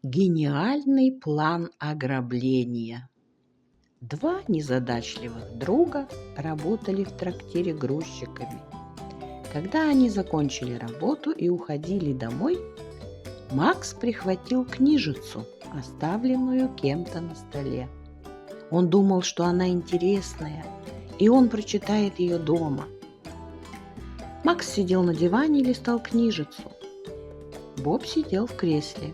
Гениальный план ограбления. Два незадачливых друга работали в трактире грузчиками. Когда они закончили работу и уходили домой, Макс прихватил книжицу, оставленную кем-то на столе. Он думал, что она интересная, и он прочитает ее дома. Макс сидел на диване и листал книжицу. Боб сидел в кресле.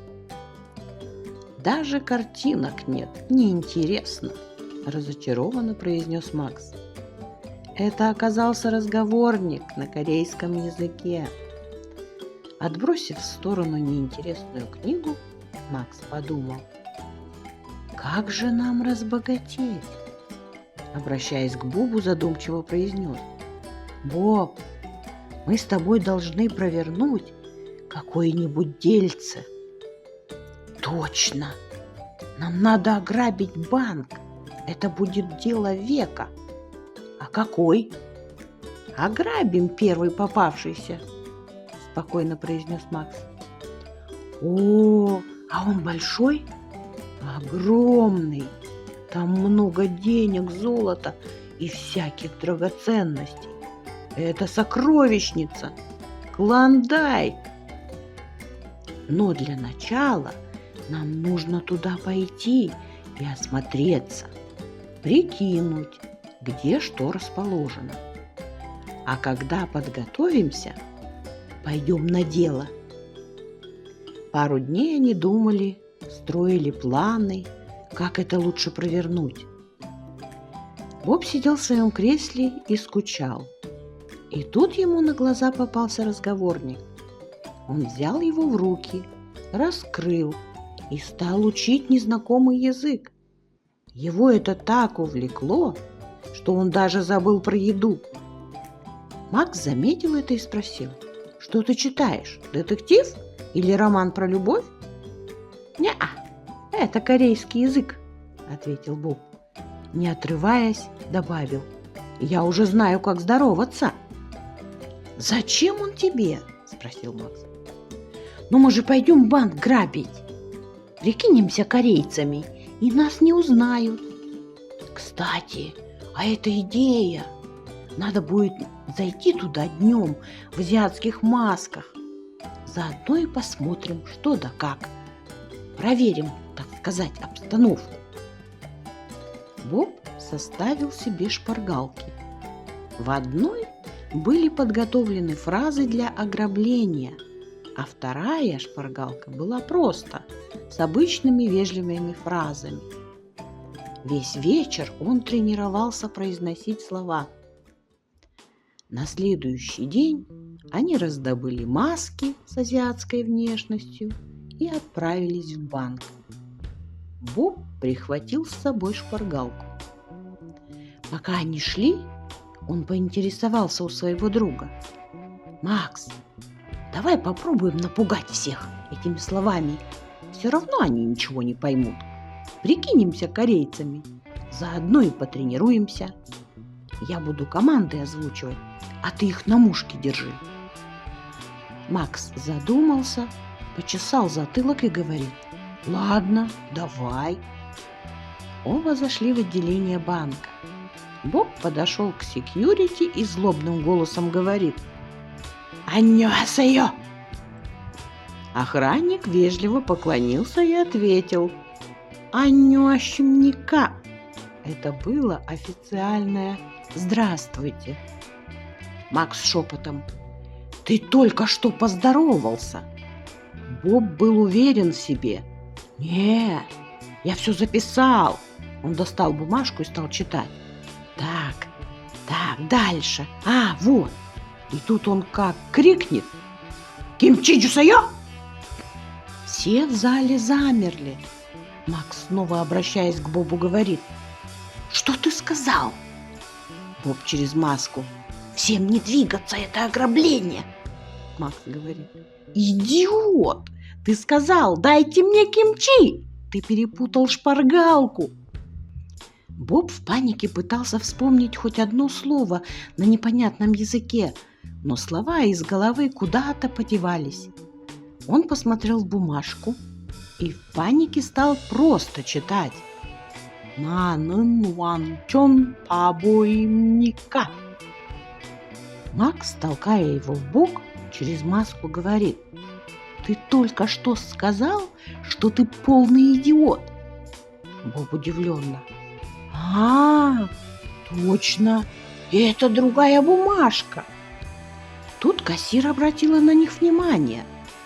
«Даже картинок нет, неинтересно», – разочарованно произнес Макс. Это оказался разговорник на корейском языке. Отбросив в сторону неинтересную книгу, Макс подумал: «Как же нам разбогатеть?» Обращаясь к Бобу, задумчиво произнес: «Боб, мы с тобой должны провернуть какое-нибудь дельце». «Точно! Нам надо ограбить банк. Это будет дело века». «А какой?» «Ограбим первый попавшийся», – спокойно произнес Макс. «О, а он большой?» «Огромный. Там много денег, золота и всяких драгоценностей. Это сокровищница, Клондайк. Но для начала нам нужно туда пойти и осмотреться, прикинуть, где что расположено. А когда подготовимся, пойдем на дело». Пару дней они думали, строили планы, как это лучше провернуть. Боб сидел в своем кресле и скучал. И тут ему на глаза попался разговорник. Он взял его в руки, раскрыл и стал учить незнакомый язык. Его это так увлекло, что он даже забыл про еду. Макс заметил это и спросил: «Что ты читаешь? Детектив или роман про любовь?» «Не-а, это корейский язык», — ответил Боб. Не отрываясь, добавил: «Я уже знаю, как здороваться». «Зачем он тебе?» — спросил Макс. «Ну мы же пойдем банк грабить. Прикинемся корейцами, и нас не узнают. Кстати, а это идея. Надо будет зайти туда днем в азиатских масках. Заодно и посмотрим, что да как. Проверим, так сказать, обстановку». Боб составил себе шпаргалки. В одной были подготовлены фразы для ограбления, а вторая шпаргалка была просто, с обычными вежливыми фразами. Весь вечер он тренировался произносить слова. На следующий день они раздобыли маски с азиатской внешностью и отправились в банк. Боб прихватил с собой шпаргалку. Пока они шли, он поинтересовался у своего друга: «Макс, давай попробуем напугать всех этими словами. Все равно они ничего не поймут. Прикинемся корейцами, заодно и потренируемся. Я буду команды озвучивать, а ты их на мушке держи». Макс задумался, почесал затылок и говорит: «Ладно, давай». Оба зашли в отделение банка. Боб подошел к секьюрити и злобным голосом говорит: «Аннёсеё!». Охранник вежливо поклонился и ответил: «Аннёшмника». Это было официальное «Здравствуйте». Макс шепотом: «Ты только что поздоровался». Боб был уверен в себе. «Нет, я все записал». Он достал бумажку и стал читать. Так, дальше. Вот. И тут он как крикнет: «Кимчи джусайо!». Все в зале замерли. Макс, снова обращаясь к Бобу, говорит: «Что ты сказал?» Боб через маску: «Всем не двигаться, это ограбление». Макс говорит: «Идиот! Ты сказал: дайте мне кимчи! Ты перепутал шпаргалку». Боб в панике пытался вспомнить хоть одно слово на непонятном языке, но слова из головы куда-то подевались. Он посмотрел в бумажку, и в панике стал просто читать: «Нанын ванчон побойника». Макс, толкая его в бок, через маску говорит: «Ты только что сказал, что ты полный идиот». Боб удивленно: точно, это другая бумажка». Тут кассир обратила на них внимание.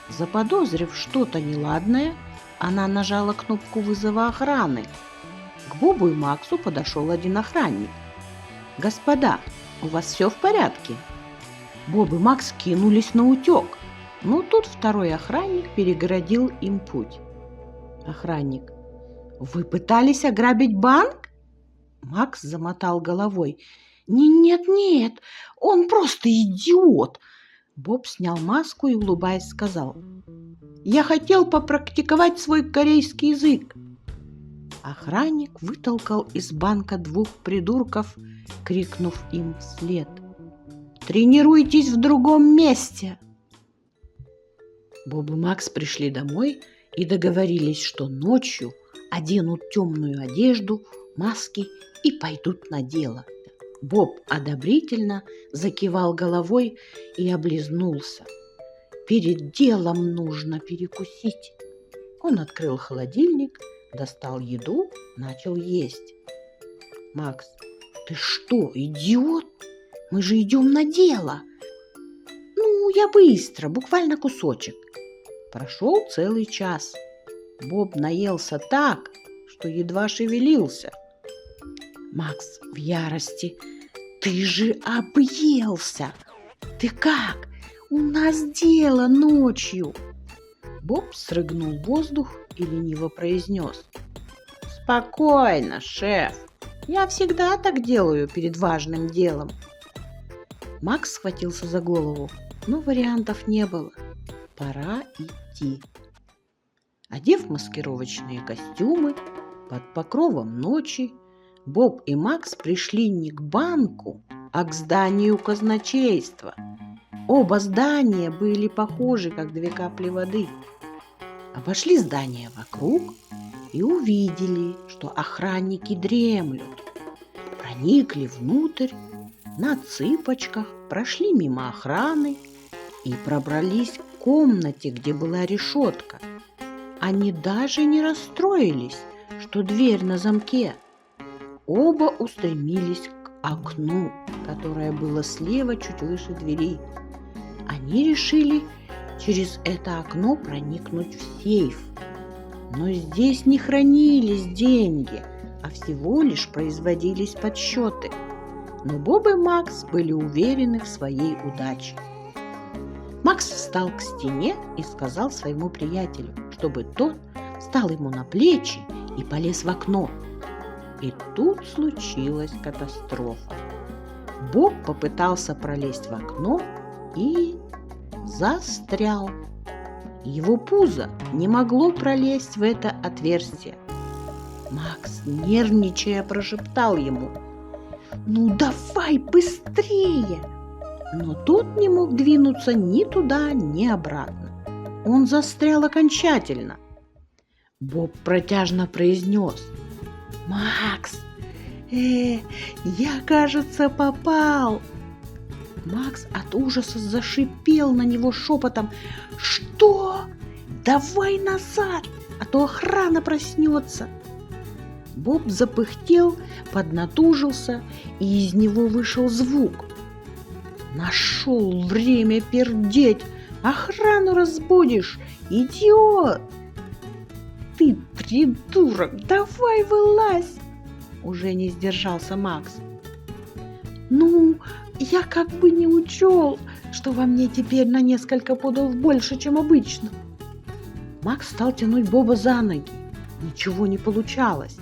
Заподозрив что-то неладное, она нажала кнопку вызова охраны. К Бобу и Максу подошел один охранник. «Господа, у вас все в порядке?» Боб и Макс кинулись на утек, но тут второй охранник перегородил им путь. Охранник: «Вы пытались ограбить банк?» Макс замотал головой: «Нет, он просто идиот». Боб снял маску и, улыбаясь, сказал: «Я хотел попрактиковать свой корейский язык». Охранник вытолкал из банка двух придурков, крикнув им вслед: «Тренируйтесь в другом месте!» Боб и Макс пришли домой и договорились, что ночью оденут темную одежду, маски и пойдут на дело. Боб одобрительно закивал головой и облизнулся. Перед делом нужно перекусить. Он открыл холодильник, достал еду, начал есть. «Макс, ты что, идиот? Мы же идем на дело!» «Ну, я быстро, буквально кусочек». Прошел целый час. Боб наелся так, что едва шевелился. Макс в ярости: «Ты же объелся! Ты как? У нас дело ночью!» Боб срыгнул воздух и лениво произнес: «Спокойно, шеф. Я всегда так делаю перед важным делом». Макс схватился за голову, но вариантов не было. Пора идти. Одев маскировочные костюмы, под покровом ночи Боб и Макс пришли не к банку, а к зданию казначейства. Оба здания были похожи, как две капли воды. Обошли здание вокруг и увидели, что охранники дремлют. Проникли внутрь, на цыпочках прошли мимо охраны и пробрались к комнате, где была решетка. Они даже не расстроились, что дверь на замке. Оба устремились к окну, которое было слева чуть выше двери. Они решили через это окно проникнуть в сейф. Но здесь не хранились деньги, а всего лишь производились подсчеты. Но Боб и Макс были уверены в своей удаче. Макс встал к стене и сказал своему приятелю, чтобы тот встал ему на плечи и полез в окно. И тут случилась катастрофа. Боб попытался пролезть в окно и застрял. Его пузо не могло пролезть в это отверстие. Макс, нервничая, прошептал ему: «Ну давай быстрее!» Но тот не мог двинуться ни туда, ни обратно. Он застрял окончательно. Боб протяжно произнес: «Макс, я, кажется, попал!» Макс от ужаса зашипел на него шепотом: «Что? Давай назад, а то охрана проснется!» Боб запыхтел, поднатужился, и из него вышел звук. «Нашел время пердеть! Охрану разбудишь, идиот!» «Ты придурок! Давай вылазь!» Уже не сдержался Макс. «Ну, я как бы не учел, что во мне теперь на несколько пудов больше, чем обычно». Макс стал тянуть Боба за ноги. Ничего не получалось.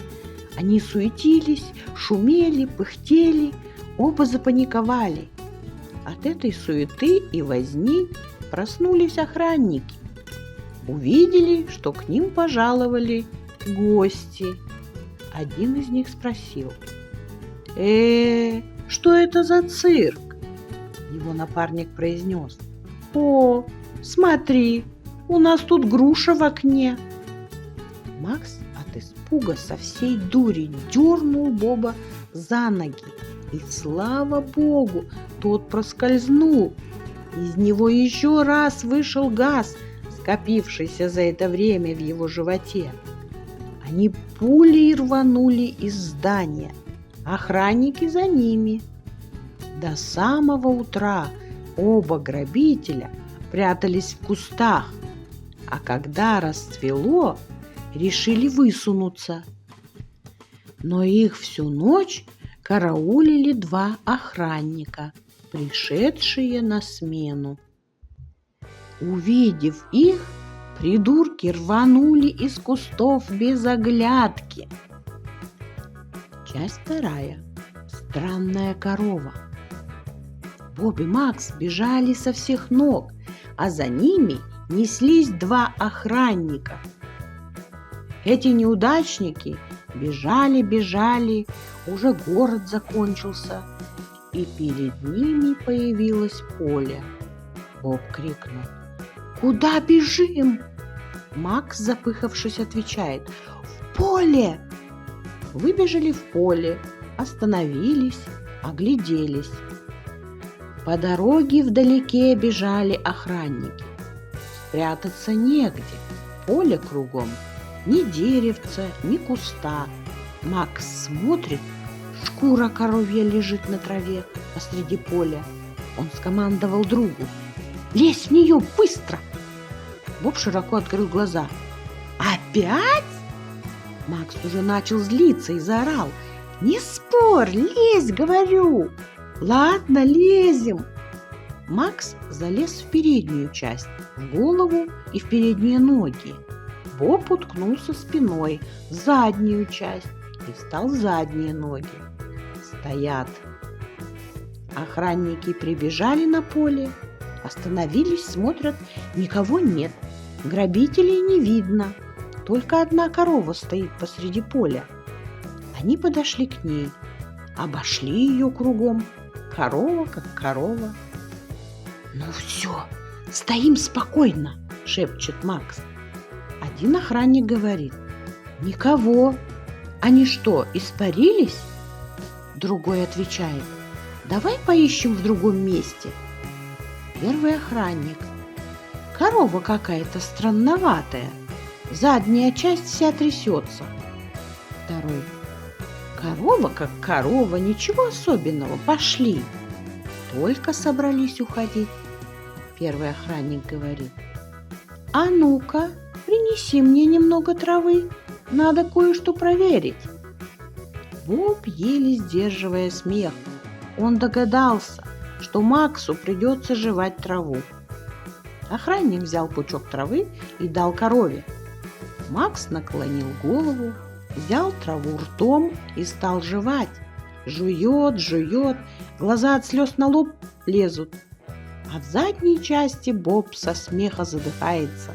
Они суетились, шумели, пыхтели, оба запаниковали. От этой суеты и возни проснулись охранники. Увидели, что к ним пожаловали гости. Один из них спросил: что это за цирк?» Его напарник произнес: «О, смотри, у нас тут груша в окне». Макс от испуга со всей дури дернул Боба за ноги. И, слава богу, тот проскользнул. Из него еще раз вышел газ, скопившийся за это время в его животе. Они пулей рванули из здания, охранники за ними. До самого утра оба грабителя прятались в кустах, а когда расцвело, решили высунуться. Но их всю ночь караулили два охранника, пришедшие на смену. Увидев их, придурки рванули из кустов без оглядки. Часть вторая. Странная корова. Боб и Макс бежали со всех ног, а за ними неслись два охранника. Эти неудачники бежали, уже город закончился, и перед ними появилось поле. Боб крикнул: «Куда бежим?» Макс, запыхавшись, отвечает: «В поле!» Выбежали в поле, остановились, огляделись. По дороге вдалеке бежали охранники. Спрятаться негде, поле кругом, ни деревца, ни куста. Макс смотрит, шкура коровья лежит на траве посреди поля. Он скомандовал другу: «Лезь в нее, быстро!» Боб широко открыл глаза. «Опять?» Макс уже начал злиться и заорал: «Не спорь, лезь, говорю!» «Ладно, лезем!» Макс залез в переднюю часть, в голову и в передние ноги. Боб уткнулся спиной в заднюю часть и встал в задние ноги. Стоят. Охранники прибежали на поле, остановились, смотрят, никого нет, грабителей не видно, только одна корова стоит посреди поля. Они подошли к ней, обошли ее кругом, корова как корова. «Ну все, стоим спокойно!» — шепчет Макс. Один охранник говорит: «Никого. Они что, испарились?» Другой отвечает: «Давай поищем в другом месте». Первый охранник: «Корова какая-то странноватая. Задняя часть вся трясется». Второй: «Корова как корова, ничего особенного, пошли». Только собрались уходить, первый охранник говорит: «А ну-ка, принеси мне немного травы, надо кое-что проверить». Боб, еле сдерживая смех, он догадался, что Максу придется жевать траву. Охранник взял пучок травы и дал корове. Макс наклонил голову, взял траву ртом и стал жевать. Жует, глаза от слез на лоб лезут. А в задней части Боб со смеха задыхается.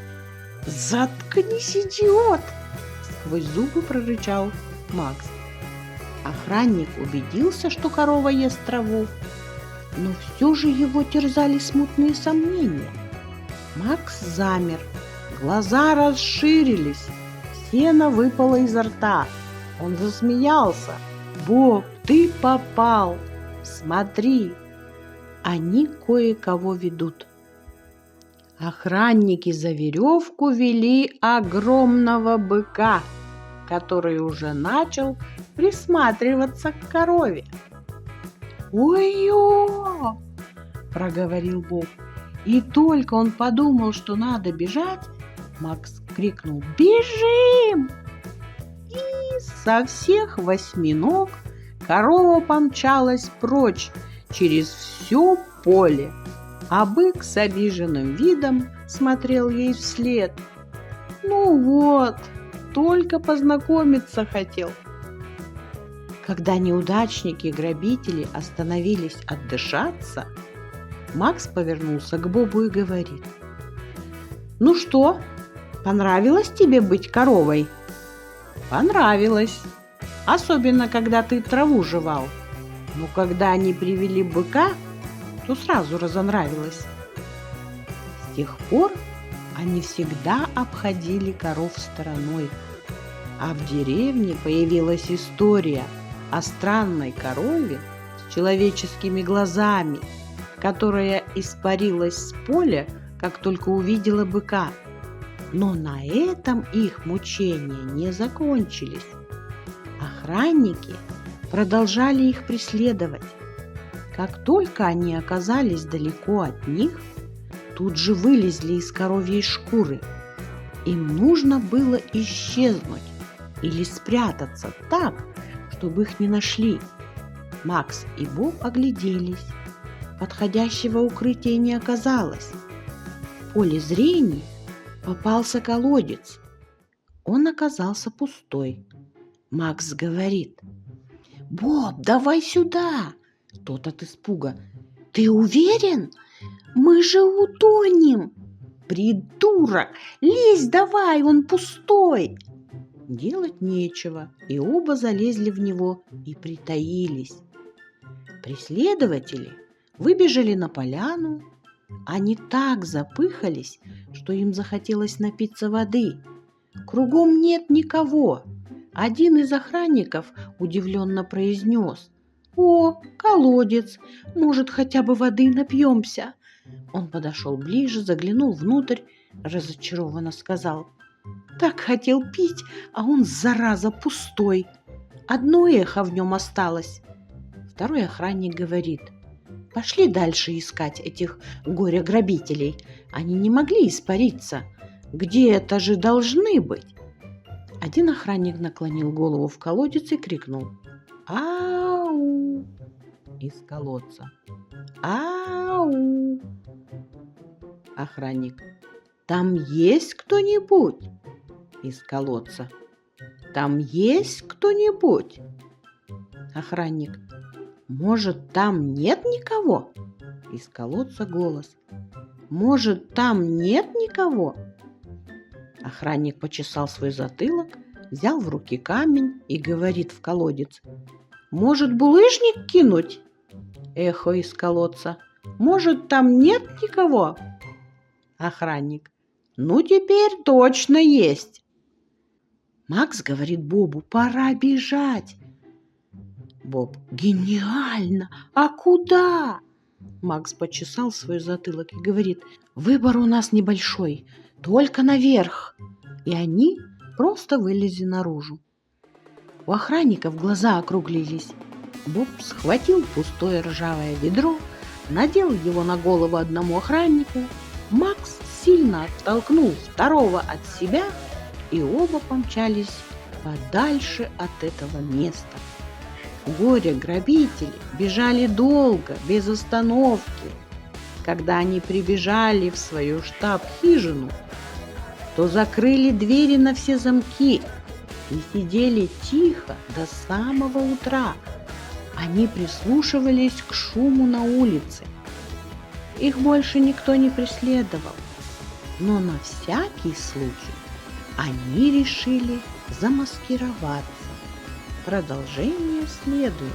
«Заткнись, идиот!» — сквозь зубы прорычал Макс. Охранник убедился, что корова ест траву, но все же его терзали смутные сомнения. Макс замер, глаза расширились, сено выпало изо рта. Он засмеялся. «Боб, ты попал! Смотри, они кое-кого ведут». Охранники за веревку вели огромного быка, который уже начал присматриваться к корове. «Ой-ё!» – проговорил Боб. И только он подумал, что надо бежать, Макс крикнул: «Бежим!» И со всех 8 ног корова помчалась прочь через все поле, а бык с обиженным видом смотрел ей вслед. Ну вот, только познакомиться хотел. Когда неудачники и грабители остановились отдышаться, Макс повернулся к Бобу и говорит: «Ну что, понравилось тебе быть коровой?» «Понравилось, особенно когда ты траву жевал. Но когда они привели быка, то сразу разонравилось». С тех пор они всегда обходили коров стороной, А в деревне появилась история о странной корове с человеческими глазами, которая испарилась с поля, как только увидела быка. Но на этом их мучения не закончились. Охранники продолжали их преследовать. Как только они оказались далеко от них, тут же вылезли из коровьей шкуры. Им нужно было исчезнуть или спрятаться так, чтобы их не нашли. Макс и Боб огляделись. Подходящего укрытия не оказалось. В поле зрения попался колодец. Он оказался пустой. Макс говорит: «Боб, давай сюда!» Тот от испуга: «Ты уверен? Мы же утонем!» «Придурок! Лезь давай, он пустой!» Делать нечего, и оба залезли в него и притаились. Преследователи выбежали на поляну. Они так запыхались, что им захотелось напиться воды. Кругом нет никого. Один из охранников удивленно произнес: «О, колодец! Может, хотя бы воды напьемся?» Он подошел ближе, заглянул внутрь, разочарованно сказал: «Так хотел пить, а он, зараза, пустой. Одно эхо в нем осталось». Второй охранник говорит: «Пошли дальше искать этих горе-грабителей. Они не могли испариться. Где-то же должны быть». Один охранник наклонил голову в колодец и крикнул: «Ау!» из колодца. «Ау!» Охранник: «Там есть кто-нибудь?» из колодца. «Там есть кто-нибудь?» Охранник: «Может, там нет никого?» из колодца голос: «Может, там нет никого?» Охранник почесал свой затылок, взял в руки камень и говорит в колодец: «Может, булыжник кинуть?» Эхо из колодца: «Может, там нет никого?» Охранник: «Ну, теперь точно есть!» Макс говорит Бобу: «Пора бежать!» Боб: «Гениально! А куда?» Макс почесал свой затылок и говорит: «Выбор у нас небольшой, только наверх». И они просто вылезли наружу. У охранников глаза округлились. Боб схватил пустое ржавое ведро, надел его на голову одному охраннику. Макс сильно оттолкнул второго от себя, и оба помчались подальше от этого места. Горе-грабители бежали долго, без остановки. Когда они прибежали в свою штаб-хижину, то закрыли двери на все замки и сидели тихо до самого утра. Они прислушивались к шуму на улице. Их больше никто не преследовал, но на всякий случай они решили замаскироваться. Продолжение следует.